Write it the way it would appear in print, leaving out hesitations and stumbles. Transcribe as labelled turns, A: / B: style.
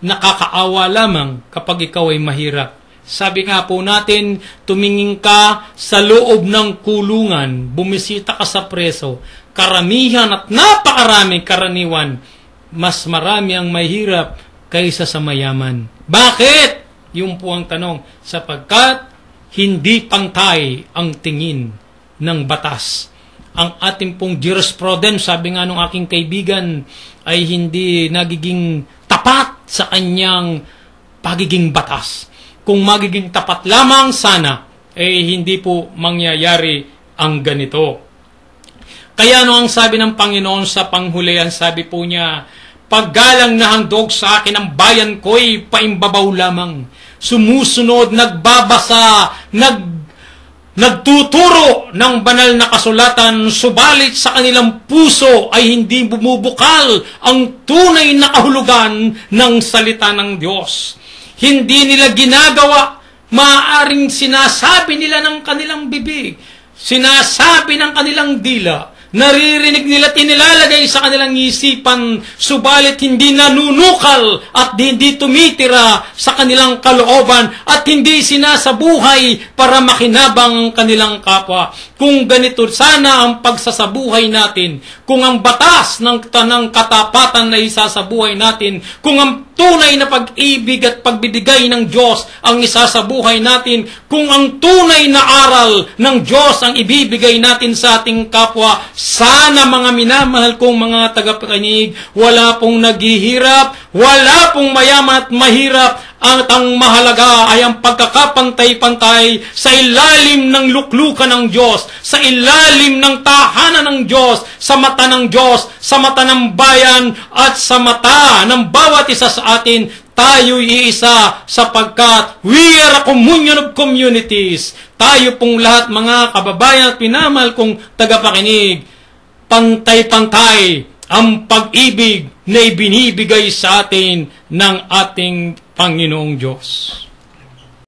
A: nakakaawa lamang kapag ikaw ay mahirap. Sabi nga po natin, tumingin ka sa loob ng kulungan, bumisita ka sa preso, karamihan at napakaraming karaniwan, mas marami ang mahirap kaysa sa mayaman. Bakit? Yung po ang tanong, sapagkat hindi pantay ang tingin ng batas. Ang ating pong jurisprudence, sabi nga nung aking kaibigan, ay hindi nagiging tapat sa kanyang pagiging batas. Kung magiging tapat lamang sana, hindi po mangyayari ang ganito. Kaya ang sabi ng Panginoon sa panghulihan, sabi po niya, paggalang na handog sa akin ang bayan ko'y paimbabaw lamang. Sumusunod, nagbabasa, nagtuturo ng banal na kasulatan, subalit sa kanilang puso ay hindi bumubukal ang tunay na kahulugan ng salita ng Diyos. Hindi nila ginagawa, maaaring sinasabi nila ng kanilang bibig, sinasabi ng kanilang dila, naririnig nila, tinilalagay sa kanilang isipan, subalit hindi nanunukal at hindi tumitira sa kanilang kalooban at hindi sinasabuhay para makinabang ang kanilang kapwa. Kung ganito sana ang pagsasabuhay natin, kung ang batas ng katapatan na isasabuhay natin, kung ang tunay na pag-ibig at pagbibigay ng Diyos ang isasabuhay natin, kung ang tunay na aral ng Diyos ang ibibigay natin sa ating kapwa, sana mga minamahal kong mga tagapakinig, wala pong naghihirap, wala pong mayaman at mahirap, at ang mahalaga ay ang pagkakapantay-pantay sa ilalim ng luklukan ng Diyos, sa ilalim ng tahanan ng Diyos, sa mata ng Diyos, sa mata ng bayan, at sa mata ng bawat isa sa atin. Tayo'y iisa sapagkat we are a communion of communities. Tayo pong lahat mga kababayan at pinamahal kong tagapakinig, pantay-pantay ang pag-ibig na ibinibigay sa atin ng ating Panginoong Diyos.